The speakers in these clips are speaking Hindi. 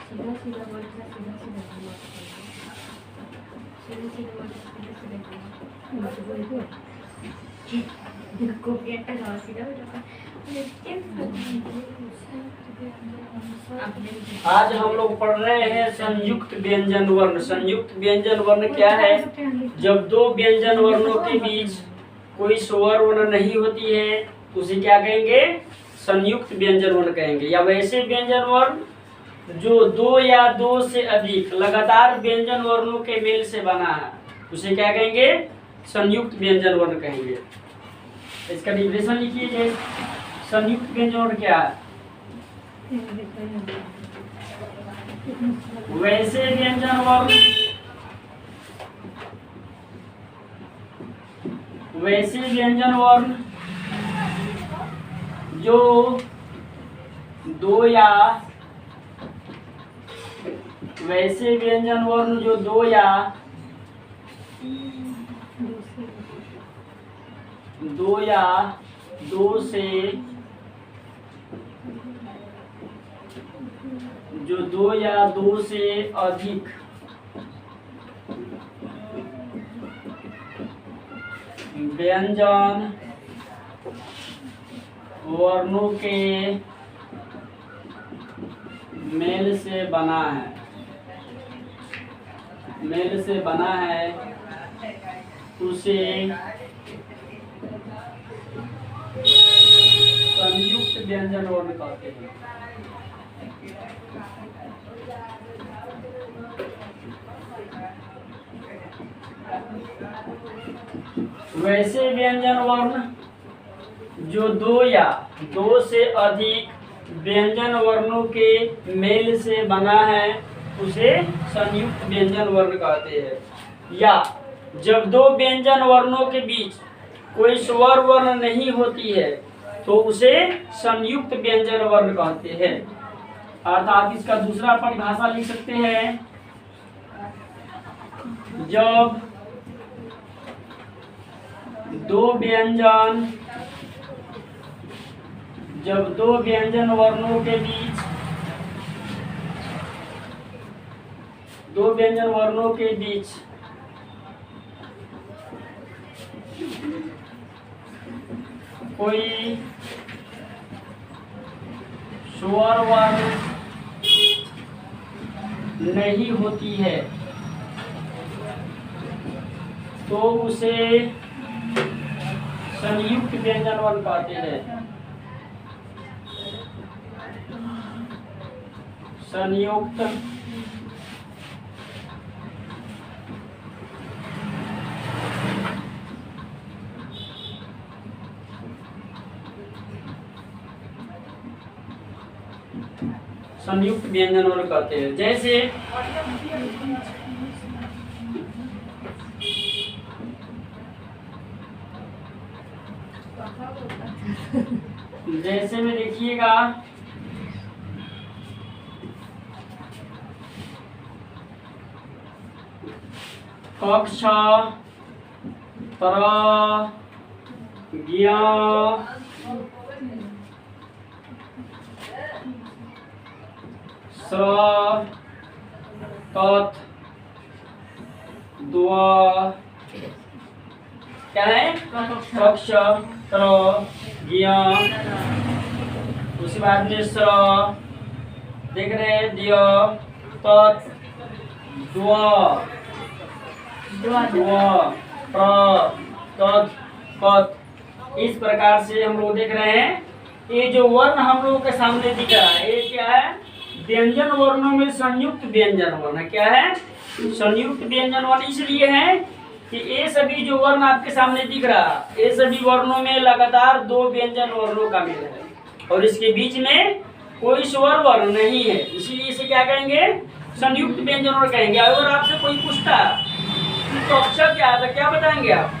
सीधा सीधा वर्ड का सीधा सीधा जमा सीधा सीधा वर्ड का सीधा सीधा जमा मुझे बोल दो कॉपी একটা গাওয়া सीधा हो जाता आज हम लोग पढ़ रहे हैं संयुक्त व्यंजन वर्ण। संयुक्त व्यंजन वर्ण क्या है? जब दो व्यंजन वर्णों के बीच कोई स्वर वर्ण नहीं होती है तो उसे क्या कहेंगे? संयुक्त व्यंजन वर्ण कहेंगे। या वैसे व्यंजन वर्ण जो दो या दो से अधिक लगातार व्यंजन वर्णों के मेल से बना है उसे क्या कहेंगे? संयुक्त व्यंजन वर्ण कहेंगे। इसका डिफिनेशन लिखिए जैसे संयुक्त व्यंजन वर्ण क्या है? वैसे व्यंजन वर्ण जो दो या वैसे व्यंजन वर्ण जो दो या दो से जो दो या दो से अधिक व्यंजन वर्णों के मेल से बना है उसे संयुक्त व्यंजन वर्ण कहते हैं। वैसे व्यंजन वर्ण जो दो या दो से अधिक व्यंजन वर्णों के मेल से बना है उसे संयुक्त व्यंजन वर्ण कहते हैं। या जब दो व्यंजन वर्णों के बीच कोई स्वर वर्ण नहीं होती है तो उसे संयुक्त व्यंजन वर्ण कहते हैं। अर्थात इसका दूसरा परिभाषा लिख सकते हैं, जब दो व्यंजन वर्णों के बीच कोई स्वर वर्ण नहीं होती है तो उसे संयुक्त व्यंजन वर्ण कहते हैं। संयुक्त व्यंजन वर्ण कहते हैं। जैसे में देखिएगा, कक्ष, तरह, ज्ञ, स्र, तत्, द्व, क्या है? कक्ष, तरह, ज्ञ, उसके बाद में स्र, देख रहे हैं, द्य, तत्, द्व, तत्, पत्। इस प्रकार से हम लोग देख रहे हैं ये जो वर्ण हम लोगों के सामने दिख रहा है ये क्या है? व्यंजन वर्णों में संयुक्त व्यंजन वर्ण। क्या है? संयुक्त व्यंजन वर्ण इसलिए है कि ये सभी जो वर्ण आपके सामने दिख रहा है ये सभी वर्णों में लगातार दो व्यंजन वर्णों का मेल है और इसके बीच में कोई स्वर वर्ण नहीं है, इसीलिए इसे क्या कहेंगे? संयुक्त व्यंजन वर्ण कहेंगे। अगर आपसे कोई पूछता तो अक्षर क्या है, क्या बताएंगे आप?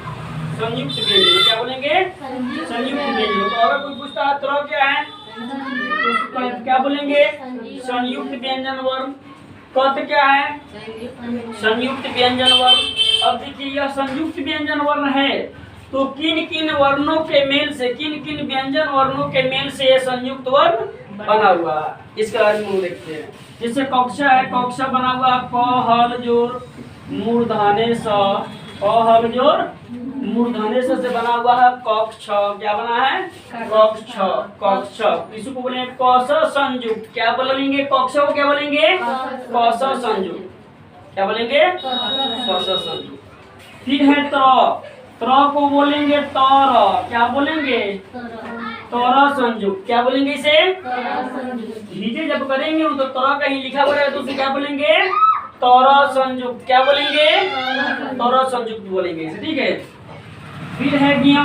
संयुक्त व्यंजन। क्या बोलेंगे? संयुक्त व्यंजन। तो अगर कोई पूछता है तो क्या है तो क्या बोलेंगे? संयुक्त व्यंजन वर्ण। कत क्या है? संयुक्त व्यंजन वर्ण। अब देखिए यह संयुक्त व्यंजन वर्ण है तो किन किन वर्णों के मेल से, किन किन व्यंजन वर्णों के मेल से यह संयुक्त वर्ण बना हुआ है। इसके बारे में हम देखते हैं। जैसे कक्षा है, कक्षा बना हुआ क हल जोर मूर्धन्य स, क हल जोर मूर्धन्य स से बना हुआ है कक्ष। क्या बना है? कक्ष। कक्ष इसको बोलेंगे कस संयुक्त। क्या बोलेंगे? कक्ष को क्या बोलेंगे? कस संयुक्त। क्या बोलेंगे? कस संयुक्त। फिर है त्र को बोलेंगे तर। क्या बोलेंगे? तर संयुक्त। क्या बोलेंगे इसे? नीचे जब करेंगे तो तर कहीं लिखा हुआ है तो उसे क्या बोलेंगे? तर संयुक्त। क्या बोलेंगे? तर संयुक्त बोलेंगे इसे। ठीक है। फिर है ज्ञ,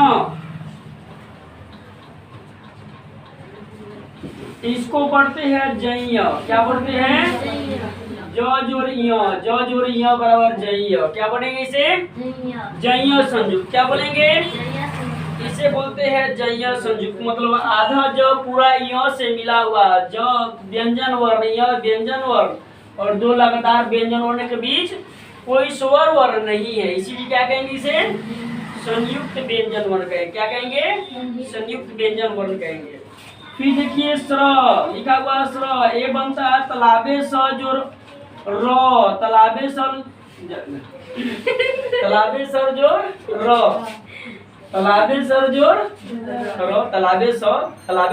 इसको पढ़ते हैं जय। क्या पढ़ते हैं? ज जोर य बराबर जय। क्या पढ़ेंगे इसे? जय संयुक्त। क्या बोलेंगे? इसे बोलते हैं जय संयुक्त। मतलब आधा ज पूरा य से मिला हुआ, ज व्यंजन वर्ण, य व्यंजन वर्ण और दो लगातार व्यंजन वर्ण के बीच कोई स्वर वर्ण नहीं है, इसीलिए क्या कहेंगे इसे? संयुक्त व्यंजन वर्ण कहेंगे। क्या कहेंगे? संयुक्त व्यंजन वर्ण कहेंगे। फिर देखिए स्र लिखा हुआ स्र, ये बनता है तालाबे स जोर र, तालाबे सर तालाबे सर जोर र, तालाबे सर जोर र, तालाबे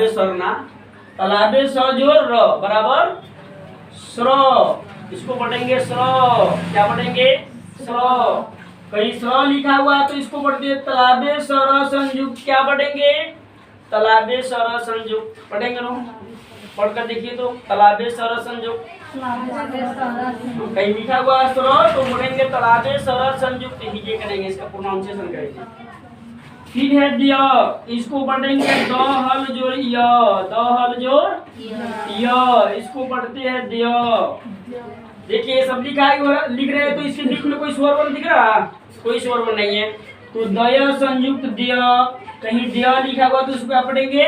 सर ना, तालाबे सर जोर र बराबर स्र। इसको पढ़ेंगे स्र। क्या पढ़ेंगे? स्र। कहीं स्र लिखा हुआ है तो इसको पढ़ते हैं तालाबे सर संयुक्त। क्या पढ़ेंगे? तालाबे सर संयुक्त पढ़ेंगे ना। पढ़कर देखिए तो तालाबे सर संयुक्त। कहीं लिखा हुआ है स्र तो बोलेंगे तालाबे सर संयुक्त हीजे करेंगे, इसका प्रोनाउंसिएशन करेंगे। फिर है दिया, इसको पढ़ेंगे द हल जोर य, द हल जोर य, इसको पढ़ते हैं दिया। देखिए सब लिखा है, लिख रहे हैं तो इसके बीच में कोई स्वर वर्ण दिख रहा? कोई स्वर वर्ण नहीं है तो दय संयुक्त दिया। कहीं दिया लिखा हुआ तो उसको आप पढ़ेंगे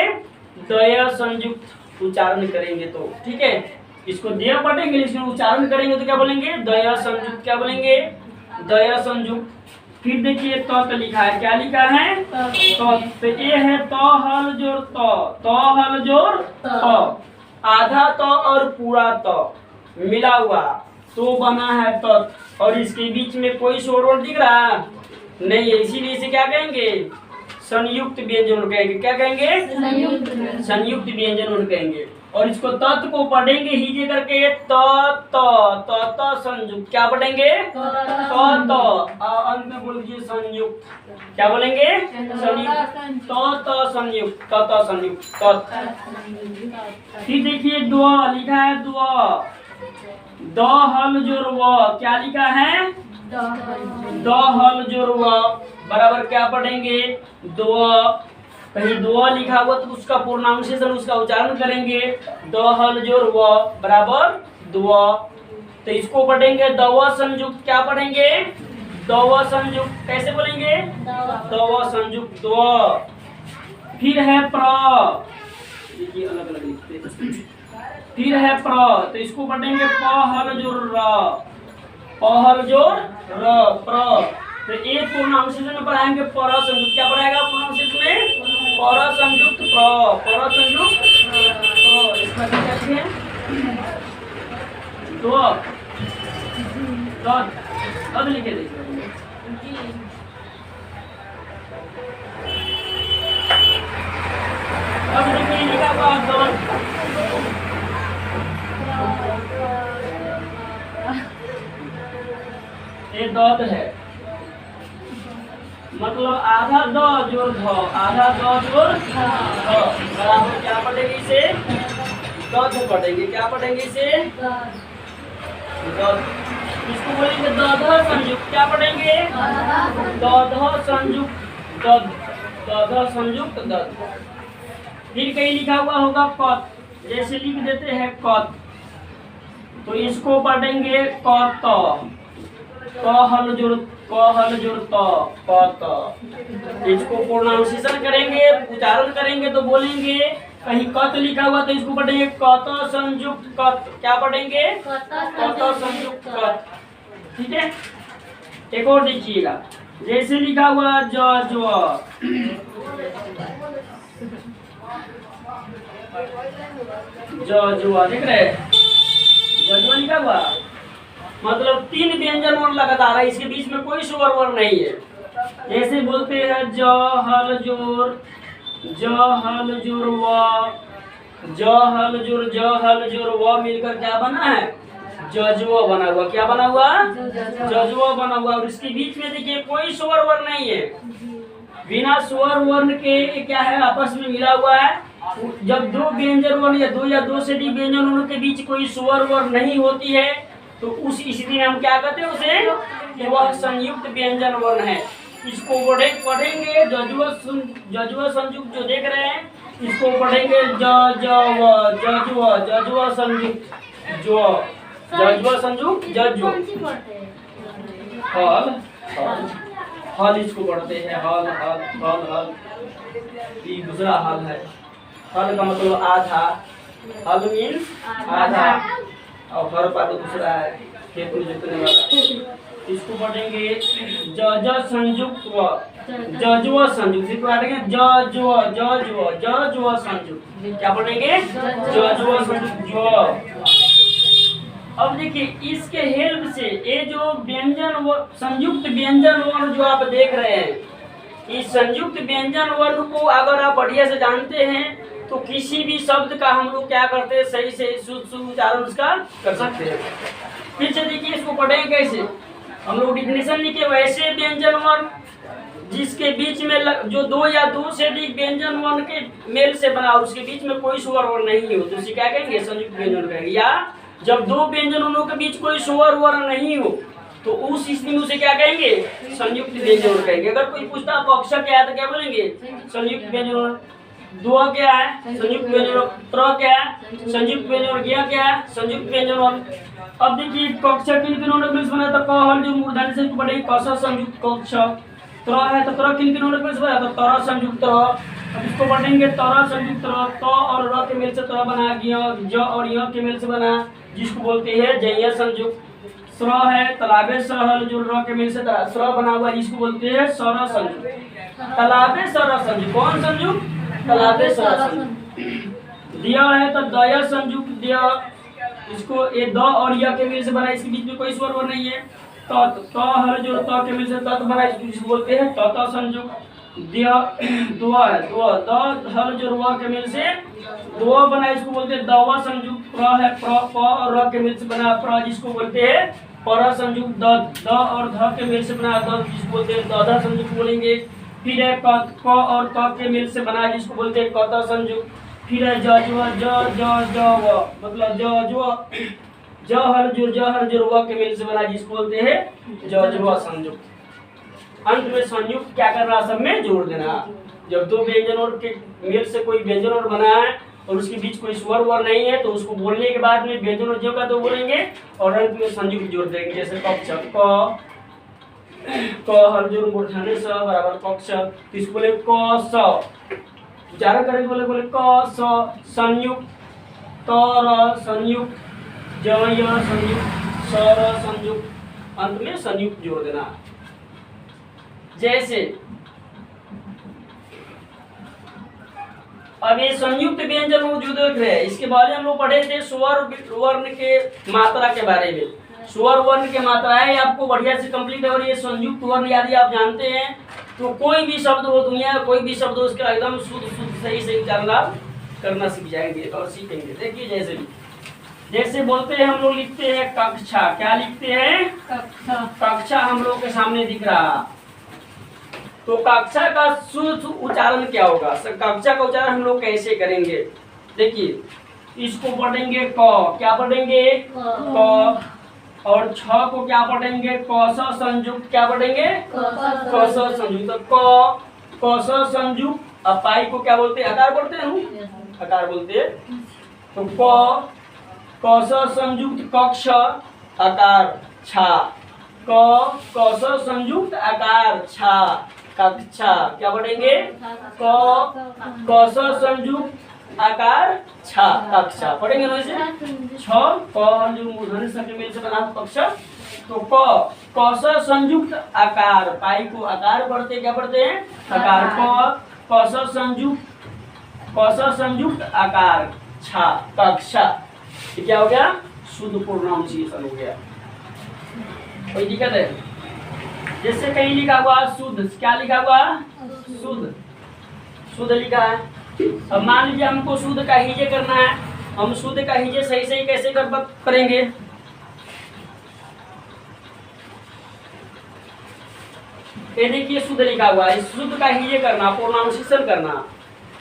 दय संयुक्त उच्चारण करेंगे तो। ठीक है। इसको दिया पढ़ेंगे, इसमें उच्चारण करेंगे तो क्या बोलेंगे? दय संयुक्त। क्या बोलेंगे? दय संयुक्त। फिर देखिए त लिखा है। क्या लिखा है? तो ये है त हल जोर त हल जोर त, आधा त और पूरा त मिला हुआ तो बना है तत्, और इसके बीच में कोई स्वर वर्ण दिख रहा नहीं है, इसीलिए इसे क्या कहेंगे? संयुक्त व्यंजन कहेंगे। क्या कहेंगे? संयुक्त व्यंजन कहेंगे। और इसको तत् को पढ़ेंगे हीजे करके त संयुक्त। क्या पढ़ेंगे? अंत में बोलिए संयुक्त। क्या बोलेंगे? संयुक्त। त संयुक्त, त संयुक्त तत्। फिर देखिए द्व लिखा है द्व, द हल जोर व। क्या लिखा है? द हल जोर व बराबर क्या पढ़ेंगे? दो। कहीं दो लिखा हुआ तो उसका प्रोनाउंसिएशन, उसका उच्चारण करेंगे द हल जोर व बराबर दो। तो इसको पढ़ेंगे दव संयुक्त। क्या पढ़ेंगे? दव संयुक्त। कैसे बोलेंगे? दव संयुक्त दो। फिर है प्र, देखिए अलग अलग लिखते हैं। फिर है प्र, तो इसको पढ़ेंगे प हल जोर र, प हल जोर र प्र। तो एक प्रोनाउंसिएशन में पढ़ाएंगे पर संयुक्त। क्या पढ़ाएगा प्रोनाउंसिएशन में? पर संयुक्त प्र, पर संयुक्त प्र। इसका क्या लिखें? दो अब लिखे देखिए। अब देखिए लिखा हुआ दो, ये दौद है, मतलब आधा द जोर ध, आधा द जोर ध बराबर क्या पढ़ेंगे इसे? दध पढ़ेंगे। क्या पढ़ेंगे इसे? दध। इसको बोलेंगे दध संयुक्त। क्या पढ़ेंगे? दध संयुक्त दध, दध संयुक्त दध। फिर कहीं लिखा हुआ होगा कत, जैसे लिख देते हैं कत, तो इसको पढ़ेंगे कत, क हल जोर त। इसको प्रोनाउंसिएशन करेंगे, उच्चारण करेंगे तो बोलेंगे, कहीं कत लिखा हुआ तो इसको पढ़ेंगे कत संयुक्त कत। क्या पढ़ेंगे? कत संयुक्त कत। ठीक है। एक और देखिएगा, जैसे लिखा हुआ ज, जजुआ देख रहे हैं, जजुआ लिखा हुआ मतलब 3 व्यंजन वर्ण लगातार है, इसके बीच में कोई स्वर वर्ण नहीं है। जैसे बोलते हैं ज हल जोर, ज हल जोर व, ज हल जोर व मिलकर क्या बना है, जजुआ बना हुआ। क्या बना हुआ, जजुआ बना हुआ। और इसके बीच में देखिए कोई स्वर वर्ण नहीं है, बिना स्वर वर्ण के क्या है, आपस में मिला हुआ है। जब दो व्यंजन वर्ण या दो से अधिक व्यंजन वर्ण के बीच कोई स्वर वर्ण नहीं होती है तो उस स्थिति में हम क्या कहते हैं उसे, कि वह संयुक्त व्यंजन वर्ण है। इसको पढ़ेंगे जजुआ संयुक्त जो देख रहे हैं, इसको पढ़ेंगे जजुआ संयुक्त, जो जजुआ संयुक्त जजु हल हल इसको पढ़ते हैं, हल हल हल हल, ये दूसरा हल है। हल का मतलब आधा, हल मीन्स आधा, और हर का तो दूसरा है खेत में जोतने वाला। इसको पढ़ेंगे ज संयुक्त व, जजुआ संयुक्त, इसको पढ़ेंगे जजुआ संयुक्त। क्या पढ़ेंगे, जजुआ संयुक्त जो। अब देखिए इसके हेल्प से ये जो व्यंजन संयुक्त व्यंजन वर्ण जो आप देख रहे हैं, इस संयुक्त व्यंजन वर्ण को अगर आप बढ़िया से जानते हैं तो किसी भी शब्द का हम लोग क्या करते हैं, सही से शुद्ध उच्चारण उसका कर सकते हैं। फिर से देखिए इसको पढ़ेंगे कैसे, हम लोग डिफिनेशन लिखे, वैसे व्यंजन वर्ण जिसके बीच में जो दो या दो से अधिक व्यंजन वर्ण के मेल से बना, उसके बीच में कोई स्वर वर्ण नहीं हो तो उसे क्या कहेंगे, संयुक्त व्यंजन कहेंगे। या जब दो व्यंजन वर्णों के बीच कोई स्वर वर्ण नहीं हो तो उस स्थिति में उसे क्या कहेंगे, संयुक्त व्यंजन वर्ण कहेंगे। अगर कोई पूछता है अक्षर क्या है तो क्या बोलेंगे, संयुक्त व्यंजन वर्ण। दुआ क्या है, संयुक्त व्यंजन वर्ण। त्र क्या है, संयुक्त व्यंजन वर्ण। ज्ञ क्या है, संयुक्त व्यंजन वर्ण। अब देखिए कक्षा किन किन वर्णों में बना, तो क हल जो मूर्धन्य से पढ़ेंगे कस संयुक्त कक्ष। त्र है तो त्र किन किन वर्णों में बना, तो तर संयुक्त त्र। अब इसको पढ़ेंगे तर संयुक्त त्र, त और र के मेल से त्र बना, ज और य के मेल से बना, जिसको बोलते हैं जय संयुक्त। स्र है तालाबे सहल जो र के मेल से स्र बना हुआ, जिसको बोलते हैं सर संयुक्त। तालाबे सर संयुक्त, कौन संयुक्त, तालाबे सर संयुक्त। दिया है तो दया संयुक्त, दिया इसको ये द और य के मेल से बना, इसके बीच में कोई स्वर वर्ण नहीं है। त हल जो त के मेल से तत् बना, इसको बोलते हैं तत संयुक्त। दिया दुआ है, दुआ द हल जो रुआ के मेल से दुआ बना, इसको बोलते हैं दवा संयुक्त। प्र है प्र प और र के मेल से बना प्र, जिसको बोलते हैं पर संयुक्त। द और ध के मेल से बना द, जिसको बोलते हैं दधा संयुक्त बोलेंगे। फिर है क और क के मेल से बना, जिसको बोलते हैं कत संयुक्त। फिर है जजुआ ज मतलब ज हल जो रुआ के मेल से बना, जिसको बोलते हैं जजुआ संयुक्त। अंत में संयुक्त क्या करना, सब में जोड़ देना। जब दो व्यंजन और के मेल से कोई व्यंजन और बना है और उसके बीच कोई स्वर वर्ण नहीं है तो उसको बोलने के बाद में व्यंजन और जो का तो बोलेंगे और अंत में संयुक्त जोड़ देंगे। जैसे कक्ष क हल जो मूर्धन्य स बराबर कक्ष, इसको बोले क स, उच्चारण करेंगे बोले क स संयुक्त, तर संयुक्त, जय संयुक्त, सर संयुक्त, अंत में संयुक्त जोड़ देना। जैसे अब ये संयुक्त व्यंजन जो देख रहे हैं, इसके बारे में हम लोग पढ़े थे स्वर वर्ण के मात्रा के बारे में। स्वर वर्ण के मात्रा है आपको बढ़िया से कंप्लीट है। और ये संयुक्त वर्ण यदि आप जानते हैं तो कोई भी शब्द हो दुनिया कोई भी शब्द हो उसका एकदम शुद्ध सही से उच्चारण आप करना सीख जाएंगे और सीखेंगे। देखिए जैसे बोलते हैं हम लोग लिखते हैं कक्षा, क्या लिखते हैं, कक्षा हम लोग के सामने दिख रहा, तो कक्षा का शुद्ध उच्चारण क्या होगा, कक्षा का उच्चारण हम लोग कैसे करेंगे। देखिए इसको पढ़ेंगे क, क्या पढ़ेंगे क, और छ को क्या पढ़ेंगे कस संयुक्त, क्या पढ़ेंगे कस संयुक्त। क कस संयुक्त। अब पाई को क्या बोलते हैं, अकार बोलते हैं, अकार बोलते हैं। तो क कस संयुक्त कक्ष अकार छा, क कस संयुक्त आकार छा कक्षा, क्या पढ़ेंगे क कस संयुक्त आकार छा कक्षा, पढ़ेंगे ना इसे। छ क जो मूर्धन्य स के मेल से बना कक्षा, तो क कस संयुक्त आकार, पाई को आकार पढ़ते क्या पढ़ते हैं, आकार। क कस संयुक्त कस संयुक्त आकार छा कक्षा, ये क्या हो गया? शुद्ध प्रोनाउंसिएशन हो गया। कोई दिक्कत है? जैसे कहीं लिखा हुआ शुद्ध, क्या लिखा हुआ? शुद्ध, शुद्ध लिखा है। अब मान लीजिए हमको शुद्ध का हिजे करना है, हम शुद्ध का हिजे सही सही कैसे करेंगे? ये देखिए शुद्ध लिखा हुआ है, इस शुद्ध का हिजे करना, प्रोनाउंसिएशन करना।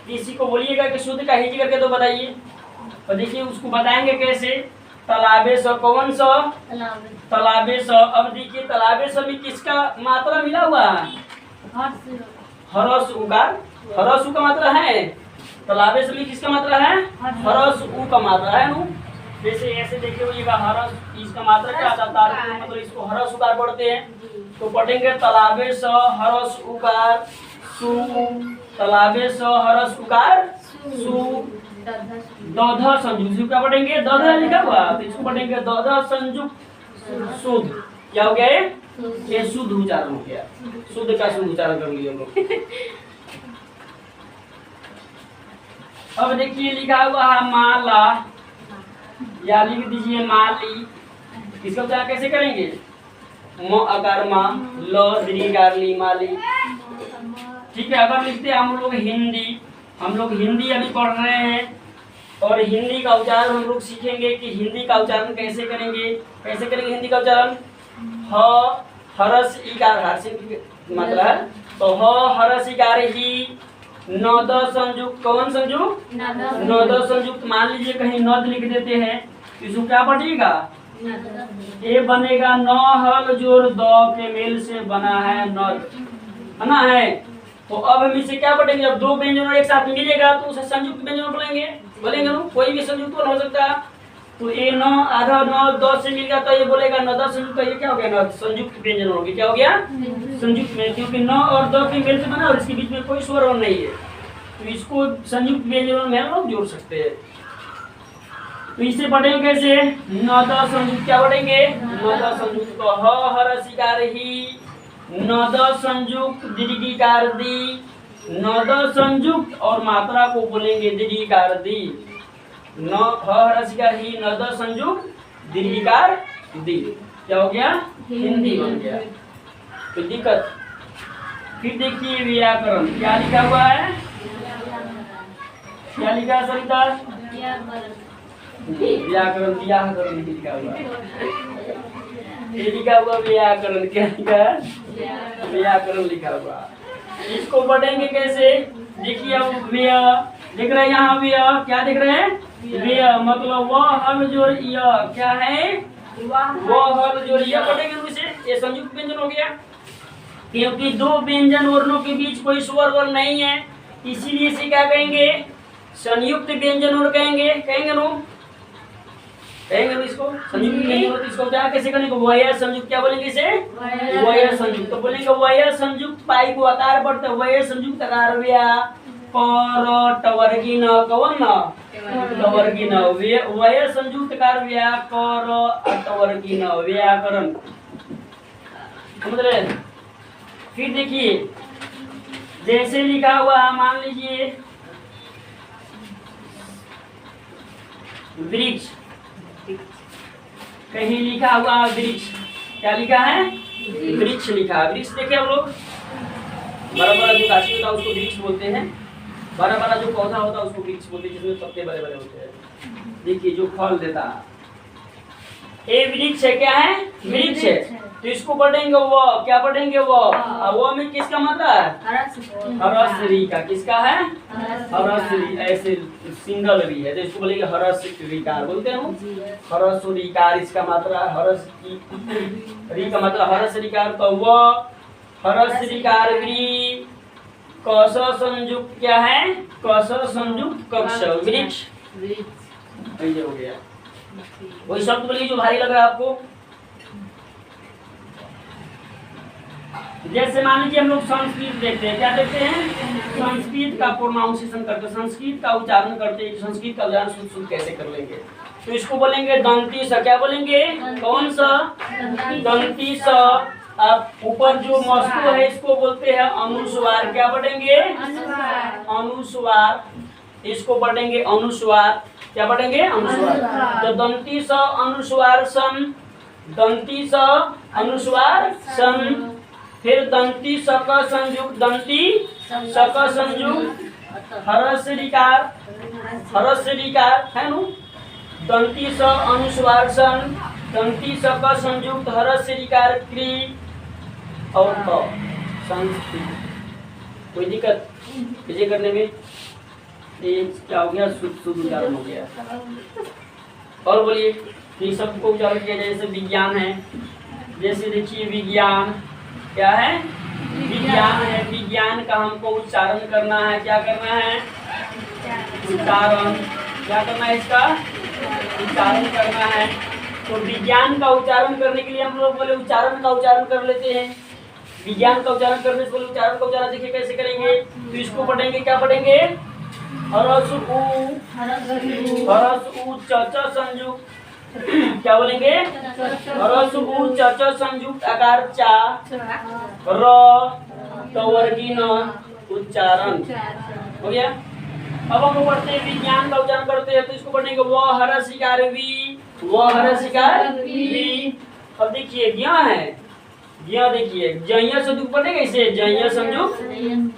किसी को बोलिएगा कि शुद्ध का हिजे करके तो बताइए, और देखिए उसको बताएंगे कैसे? तालाबे स, कौन सा? तालाबे स। अब देखिए तालाबे स में किसका मात्रा मिला हुआ है? हरस उकार, हरस उ का मात्रा है। तालाबे स में किसका मात्रा है? हरस उ का मात्रा है नु। जैसे ऐसे देखिए होइएगा, हरस इसका मात्रा क्या आता है? मतलब इसको हरस उकार पढ़ते हैं, तो पढ़ेंगे तालाबे स हरस उकार सु, तालाबे स हरस उकार सु, दध संयुक्त क्या पढ़ेंगे? दध लिखा हुआ, तो इसको पढ़ेंगे दध संयुक्त शुद्ध। क्या हो गया ये? शुद्ध उच्चारण हो गया। शुद्ध का शुद्ध उच्चारण कर लिया हम लोग। अब देखिए लिखा हुआ है माला, या लिख दीजिए माली। इसका उच्चारण कैसे करेंगे? म अकार मा, ल दीर्घकार ली, माली। ठीक है। अगर लिखते हैं हम लोग हिंदी, हम लोग हिंदी अभी पढ़ रहे हैं, और हिंदी का उच्चारण हम लोग सीखेंगे कि हिंदी का उच्चारण कैसे करेंगे। कैसे करेंगे हिंदी का उच्चारण? ह हरस इकार, हर्षित मात्रा है, तो ह हरस इकार ही, नद संयुक्त, कौन संयुक्त? नद संयुक्त। मान लीजिए कहीं नद लिख देते हैं, इसको क्या पढ़िएगा? ये बनेगा न हल जोर द के मेल से बना है नद, है ना? है। तो अब हम इसे क्या पढ़ेंगे? जब दो व्यंजन एक साथ मिलेगा तो उसे संयुक्त व्यंजन बोलेंगे, बोलेंगे ना? कोई भी संयुक्त हो सकता है। तो ए न आधा न द से मिल गया तो ये बोलेगा नद संयुक्त, ये क्या हो गया? न संयुक्त व्यंजन हो गया। क्या हो गया? संयुक्त में, क्योंकि न और द के मेल से बना और इसके बीच में कोई स्वर नहीं है, तो इसको संयुक्त व्यंजन में हम लोग जोड़ सकते हैं। तो इसे पढ़ेंगे कैसे? नद संयुक्त क्या पढ़ेंगे? नद संयुक्त को ह हरस इकार ही, नद संयुक्त दीर्घिकार दी, नद संयुक्त और मात्रा को बोलेंगे दीर्घिकार दी। न हरस इकार ही, नद संयुक्त दीर्घिकार दी। क्या हो गया? हिंदी बन गया। तो दिक्कत। फिर देखिए व्याकरण, क्या लिखा हुआ है? क्या लिखा है सरिता? व्याकरण, व्याकरण लिखा हुआ है, ये लिखा हुआ व्याकरण। क्या लिखा है? व्याकरण लिखा हुआ। इसको पढ़ेंगे कैसे? देखिए व्यय देख रहे हैं, यहाँ व्यय क्या देख रहे हैं? व्यय मतलब वह हल जोड़ य, क्या है? वह हल जोड़ य पढ़ेंगे उसे, ये संयुक्त व्यंजन हो गया। क्योंकि दो व्यंजन वर्णों के बीच कोई स्वर वर्ण नहीं है, इसीलिए इसे क्या कहेंगे? संयुक्त व्यंजन वर्ण कहेंगे। कहेंगे नो? कहेंगे नो इसको संयुक्त व्यंजन वर्ण। इसको क्या कैसे करेंगे? वय संयुक्त, क्या बोलेंगे इसे? वय संयुक्त। तो बोलेंगे वय संयुक्त पाई को आकार पढ़ते, वय संयुक्त आकार व्या पर टवर्गी न, कौन न? टवर्गी न। वय संयुक्त आकार व्या कर टवर्गी न, व्याकरण। समझ रहे? फिर देखिए जैसे लिखा हुआ है, मान लीजिए वृक्ष, कहीं लिखा हुआ वृक्ष, क्या लिखा है? वृक्ष लिखा है। वृक्ष देखे हम लोग, बड़ा बड़ा जो गाछी होता है उसको वृक्ष बोलते हैं, बड़ा बड़ा जो पौधा होता है उसको वृक्ष बोलते हैं, जिसमें पत्ते बड़े बड़े होते हैं। देखिए जो फल देता है, ये वृक्ष है। क्या है? वृक्ष है। तो इसको पढ़ेंगे वो, क्या पढ़ेंगे? वो में किसका मात्रा है? हरस्री का। किसका है? हरस्री। ऐसे सिंगल भी है तो इसको बोलेंगे हरस्रीकार बोलते हैं। हरस्रीकार इसका मात्रा, हरस की री का मतलब हरस्रीकार। तो वो हरस्रीकार वी कस संयुक्त क्या है? कस संयुक्त कक्ष वृक्ष। हो गया। वही शब्द बोलिए जो भारी लग रहा है आपको। जैसे मान लीजिए हम लोग संस्कृत देखते हैं, क्या देखते हैं? संस्कृत का प्रोनाउंसिएशन करते हैं, संस्कृत का उच्चारण करते हैं, संस्कृत का उच्चारण शुद्ध शुद्ध कैसे कर लेंगे। तो इसको बोलेंगे दंती स। क्या बोलेंगे? कौन सा? दंती स। अब ऊपर जो मस्तु है इसको बोलते हैं अनुस्वार। क्या पढ़ेंगे? अनुस्वार। इसको पढ़ेंगे अनुस्वार। क्या पढ़ेंगे? अनुस्वार। तो दंती स अनुस्वार सन, दंती स अनुस्वार सन, फिर दंती सक संयुक्त, दंती सक संयुक्त हरस्यकार, हरस्यकार है नु, दंती स अनुस्वार सन, दंती सक संयुक्त हरस्यकार क्री और क संस्कृत। कोई दिक्कत इसे करने में? ये क्या हो गया? शुद्ध उच्चारण हो गया। और बोलिए ये सबको उच्चारण किया जाए। जैसे विज्ञान है, जैसे देखिए विज्ञान क्या है? विज्ञान है। विज्ञान का हमको उच्चारण करना है। क्या करना है? उच्चारण। क्या करना है? इसका उच्चारण करना है। तो विज्ञान का उच्चारण करने के लिए हम लोग बोले उच्चारण का उच्चारण कर लेते हैं। विज्ञान का उच्चारण करने से पहले उच्चारण का उच्चारण देखिए कैसे करेंगे। तो इसको पढ़ेंगे, क्या पढ़ेंगे? हरस उ च च संयुक्त, क्या बोलेंगे? हरस उ च च संयुक्त आकार चा र तवर्गीन उच्चारण हो गया। अब हम लोग पढ़ते हैं विज्ञान का उच्चारण करते हैं। तो इसको पढ़ेंगे व हरसिकार वी, व हरसिकार वी। अब देखिए ज्ञ है, ज्ञ देखिए जय संयुक्त पढ़ेंगे इसे, जय संयुक्त।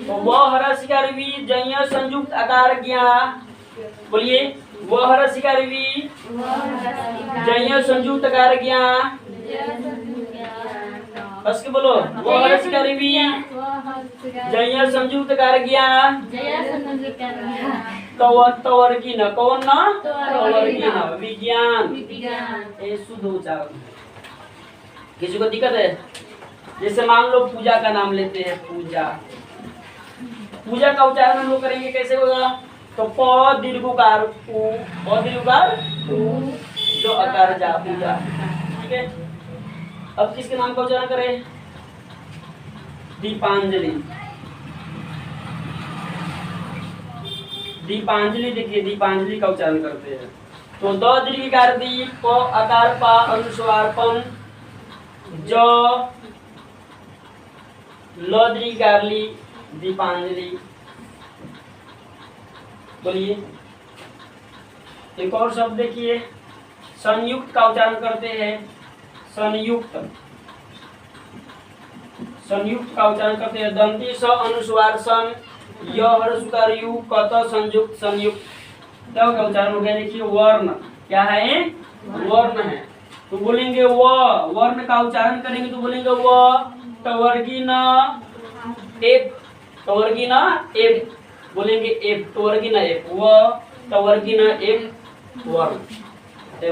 तो व हरसिकार वी जय संयुक्त आकार ज्ञा, बोलिए व हरसिकार वी जय संयुक्त आकार ज्ञा। बस के बोलो व हरसिकार वी जय संयुक्त आकार ज्ञा। तवर्गीन, कौन ना? तवर्गीन विज्ञान। ये शुद्ध उच्चारण। किसी को दिक्कत है? जैसे मान लो पूजा का नाम लेते हैं, पूजा। पूजा का उच्चारण हम लोग करेंगे कैसे होगा? तो प दीर्घकार पू, प दीर्घकार पू, जो अकार जा, पूजा। ठीक है। अब किसके नाम का उच्चारण करें? दीपांजलि। दीपांजलि देखिए दीपांजलि का उच्चारण करते हैं। तो द दीर्घकार दी, प आकार पा, अनुस्वार पन, ज ल दीर्घकार ली, दीपांजलि। बोलिए एक और शब्द देखिए, संयुक्त का उच्चारण करते हैं। संयुक्त, संयुक्त का उच्चारण करते हैं। दंती स अनुस्वार सन, य हरस्वकार यु कत संयुक्त, संयुक्त। क्या का उच्चारण हो गया? देखिए वर्ण क्या है? वर्ण है। तो बोलेंगे व, वर्ण का उच्चारण करेंगे तो बोलेंगे व तवर्गीन एप, तवर्गीन एप, बोलेंगे एप, तवर्गीन एप, व तवर्गीन एप वर्ण।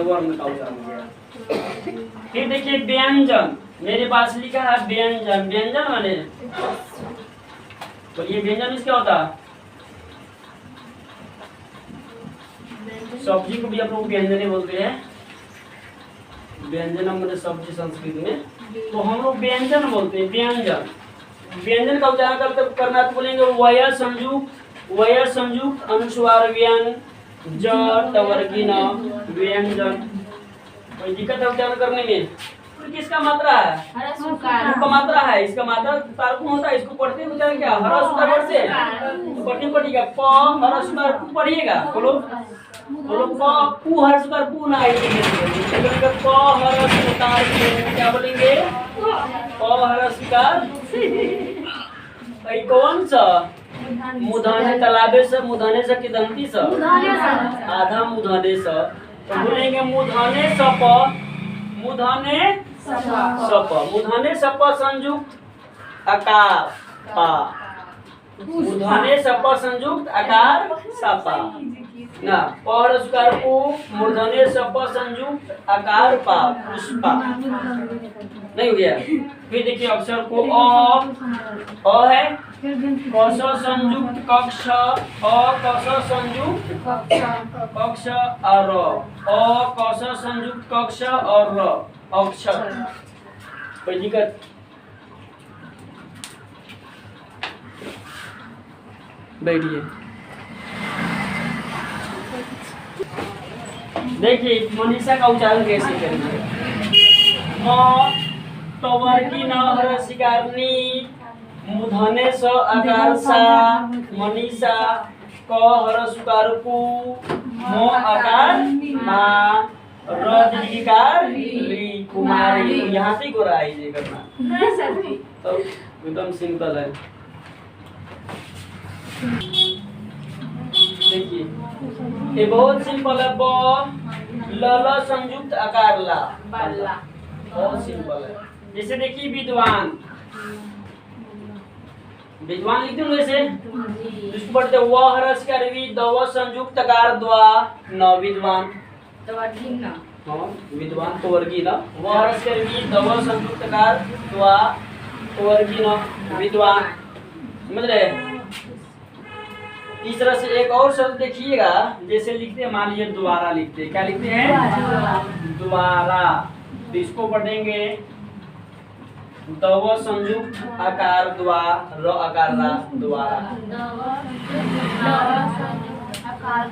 वर्ण का उच्चारण हो गया। फिर देखिए व्यंजन, मेरे पास लिखा है व्यंजन। व्यंजन माने बोलिए व्यंजन क्या होता है? सब्जी को भी आप लोग व्यंजन बोलते हैं। व्यंजन मैंने सब्जी संस्कृत में, तो हम लोग व्यंजन बोलते हैं। व्यंजन, व्यंजन का उच्चारण करना तो बोलेंगे वय संयुक्त, वय संयुक्त अनुस्वार व्यन ज तवर्गीन व्यंजन। कोई दिक्कत है उच्चारण करने में? किसका मात्रा है? का मात्रा है। इसका मात्रा तारकुन होता है। इसको पढ़ते उच्चारण क्या? हरा सुधार पढ़ते तो पढ़ने पड़ेगा प हरा सुधार पू पढ़िएगा। बोलो बोलो प पू हरा सुधार पू ना आएगी। प हरा सुधार पू, क्या बोलेंगे? प हरा सुधार। भाई कौन सा? मुधाने तालाबे से, मुधाने से की दंती से, आधा मुधाने से। तो बोलेंगे मुधाने सप, मुधाने सप, मुधाने सप संयुक्त आकार पा, मुधाने सप संयुक्त आकार सपा ना। पहर स्कार को मूर्धन्य सप संयुक्त आकार पा, पुष्पा। नहीं हो गया? फिर देखिए अक्षर को अ है, कस संयुक्त कक्ष, अ कस संयुक्त कक्ष और अ कस संयुक्त कक्ष और अक्षर। कोई दिक्कत? बैठिए। देखिए मनीषा का उच्चारण कैसे करेंगे? तवर्की न हर शिकारनी मुधने स आकार सा, मनीषा क हरस उकार कु मो आकार मा र दीर्घिकार री कुमारी। तो यहाँ से को राइज करना। हाँ सर जी। तो एकदम सिंपल है। देखिए ये बहुत सिंपल है। ब ल ल संयुक्त आकार ला, बाला। बहुत सिंपल है। जैसे देखिए विद्वान, विद्वान लिखते हैं जैसे इसको पढ़ते व हरस करवी दव संयुक्त आकार द्वा न विद्वान। तो वर्गी ना। हाँ विद्वान तो वर्गी ना। व हरस करवी दव संयुक्त आकार द्वा तो वर्गी न विद्वान। समझ रहे? इस तरह से एक और शब्द देखिएगा, जैसे लिखते हैं, मान लीजिए द्वारा लिखते हैं। क्या लिखते हैं? द्वारा। तो इसको पढ़ेंगे दव संयुक्त आकार द्वा र आकार रा द्वारा। आकार